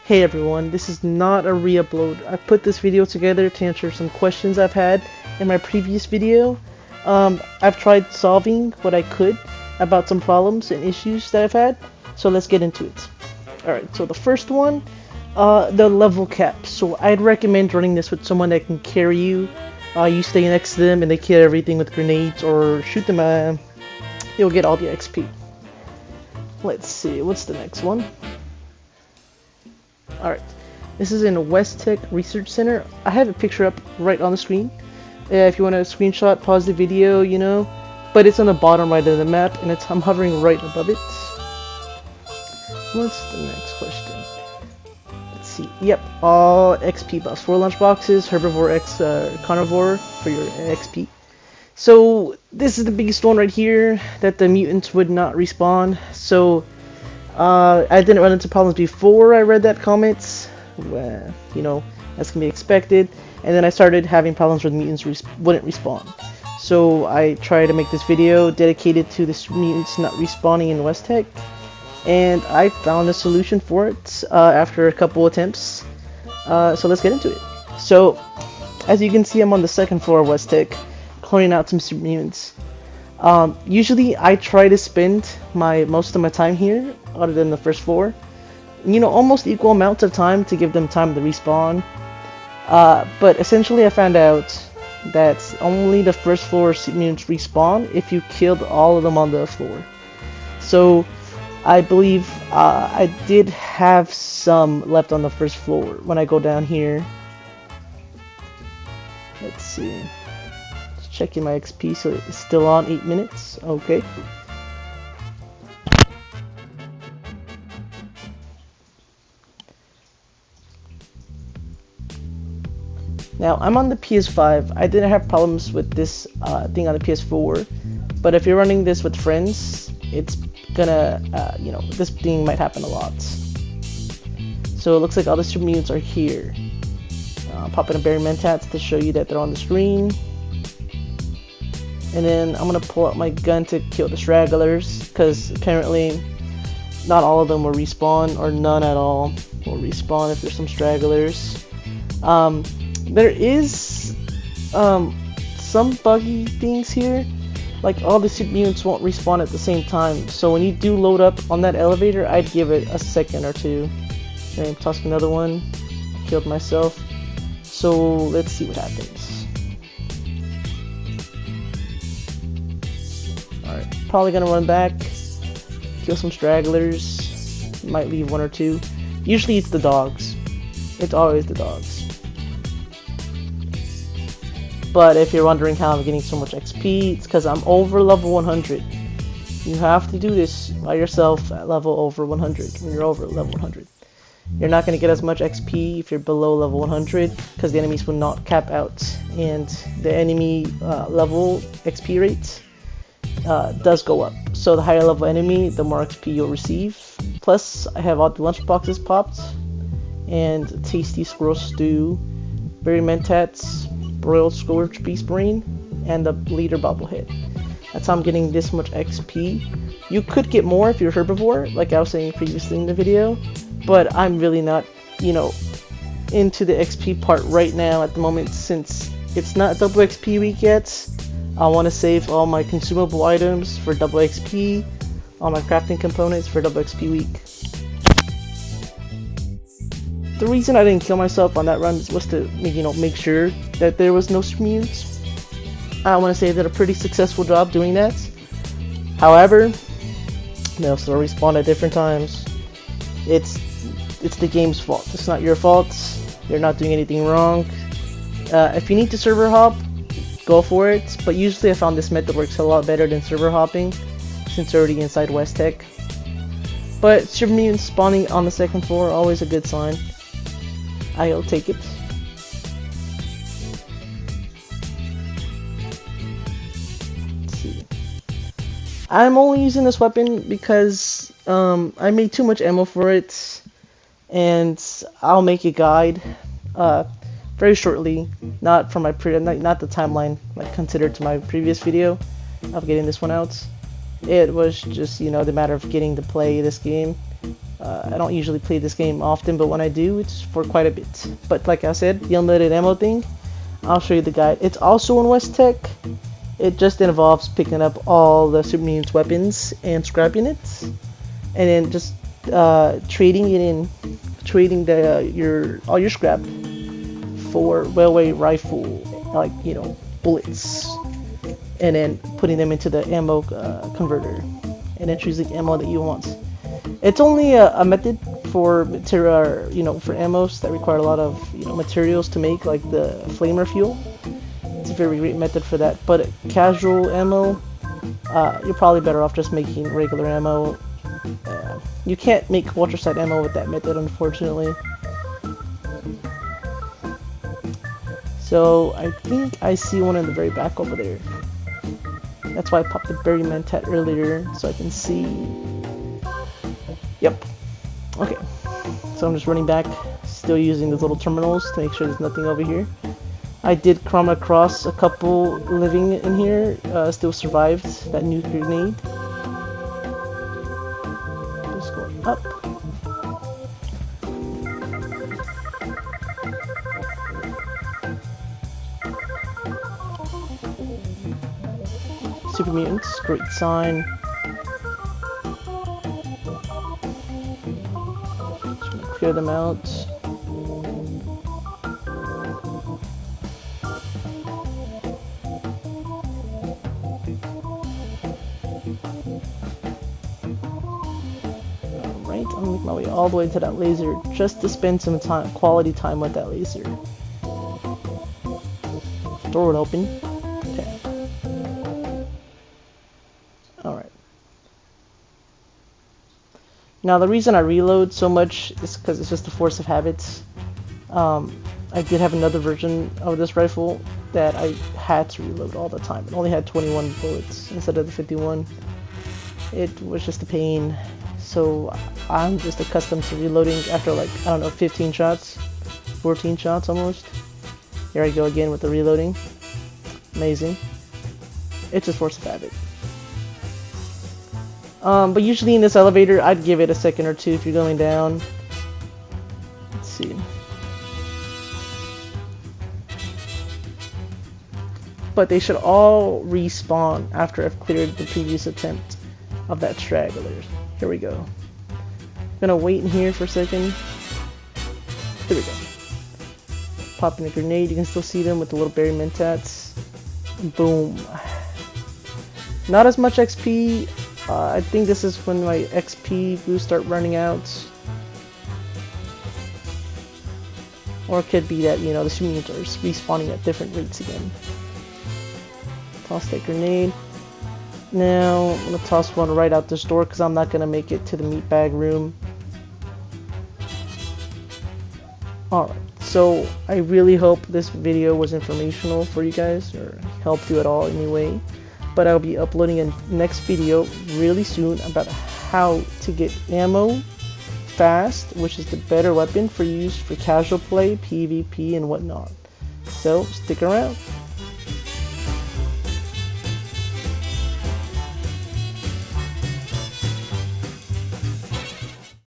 Hey everyone, this is not a re-upload. I put this video together to answer some questions I've had in my previous video. I've tried solving what I could about some problems and issues that I've had, so let's get into it. Alright, so the first one, the level cap. So I'd recommend running this with someone that can carry you. You stay next to them and they kill everything with grenades or shoot them, you'll get all the XP. Let's see, what's the next one? Alright, this is in West Tech Research Center. I have a picture up right on the screen. If you want to screenshot, pause the video, you know. But it's on the bottom right of the map, and I'm hovering right above it. What's the next question? Let's see. Yep, all XP buffs. 4 lunchboxes, herbivore x carnivore for your XP. So this is the biggest one right here, that the mutants would not respawn. So I didn't run into problems before I read that comment, you know, as can be expected, and then I started having problems where the mutants wouldn't respawn. So I tried to make this video dedicated to the mutants not respawning in West Tech, and I found a solution for it after a couple attempts. So let's get into it. So as you can see, I'm on the second floor of West Tech, clearing out some super mutants. Usually I try to spend most of my time here, other than the first floor, you know, almost equal amounts of time to give them time to respawn. But essentially I found out that only the first floor mutants respawn if you killed all of them on the floor. So I believe I did have some left on the first floor when I go down here. Let's see. Checking my XP, so it's still on 8 minutes. Okay. Now I'm on the PS5. I didn't have problems with this thing on the PS4, but if you're running this with friends, it's gonna, you know, this thing might happen a lot. So it looks like all the super mutants are here. Pop in a berry mentats to show you that they're on the screen. And then I'm gonna pull out my gun to kill the stragglers, because apparently not all of them will respawn, or none at all will respawn if there's some stragglers. There is some buggy things here, like all the super mutants won't respawn at the same time. So when you do load up on that elevator, I'd give it a second or two. And toss another one. Killed myself. So let's see what happens. Alright, probably gonna run back, kill some stragglers, might leave one or two. Usually it's the dogs. It's always the dogs. But if you're wondering how I'm getting so much XP, it's because I'm over level 100. You have to do this by yourself at level over 100, when you're over level 100. You're not going to get as much XP if you're below level 100, because the enemies will not cap out, and the enemy level XP rate does go up. So the higher level enemy, the more XP you'll receive. Plus, I have all the lunchboxes popped, and tasty squirrel stew, berry mentats, broiled scorched beast brain, and the leader bobblehead. That's how I'm getting this much XP. You could get more if you're herbivore, like I was saying previously in the video, but I'm really not, you know, into the XP part right now at the moment, since it's not double XP week yet. I want to save all my consumable items for double XP, all my crafting components for double XP week. The reason I didn't kill myself on that run was to, you know, make sure that there was no mutants. I want to say they did a pretty successful job doing that. However, they'll still respawn at different times. It's the game's fault. It's not your fault. You're not doing anything wrong. If you need to server hop, go for it. But usually I found this method works a lot better than server hopping, since you're already inside West Tech. But super mutants spawning on the second floor, always a good sign. I'll take it. Let's see. I'm only using this weapon because I made too much ammo for it, and I'll make a guide very shortly. Not from my not the timeline like considered to my previous video of getting this one out. It was just, you know, the matter of getting to play this game. I don't usually play this game often, but when I do, it's for quite a bit. But like I said, the unlimited ammo thing, I'll show you the guide. It's also in West Tech. It just involves picking up all the Super Mutants weapons and scrap units, and then just trading it in, trading all your scrap for railway rifle, like bullets, and then putting them into the ammo converter, and then choosing ammo that you want. It's only a method for material, for ammos that require a lot of materials to make, like the flamer fuel. It's a very great method for that. But casual ammo, you're probably better off just making regular ammo. You can't make ultra sight ammo with that method, unfortunately. So I think I see one in the very back over there. That's why I popped the berry mentat earlier, so I can see. Yep. Okay. So I'm just running back, still using those little terminals to make sure there's nothing over here. I did come across a couple living in here, still survived that nuke grenade. Just going up. Super mutants, great sign. Just gonna clear them out. Alright, I'm gonna make my way all the way to that laser just to spend some time, quality time with that laser. Door would open. Okay. Alright. Now the reason I reload so much is because it's just a force of habit. I did have another version of this rifle that I had to reload all the time. It only had 21 bullets instead of the 51. It was just a pain. So I'm just accustomed to reloading after, like, I don't know, 15 shots, 14 shots almost. Here I go again with the reloading. Amazing. It's just force of habit. But usually in this elevator, I'd give it a second or two if you're going down. Let's see. But they should all respawn after I've cleared the previous attempt of that straggler. Here we go. Gonna wait in here for a second. Here we go. Popping a grenade. You can still see them with the little berry mentats. Boom. Not as much XP. I think this is when my XP boosts start running out. Or it could be that, the super mutants are respawning at different rates again. Toss that grenade. Now, I'm going to toss one right out this door because I'm not going to make it to the meat bag room. Alright, so I really hope this video was informational for you guys, or helped you at all anyway. But I'll be uploading a next video really soon about how to get ammo fast, which is the better weapon for use for casual play, PvP, and whatnot. So, stick around.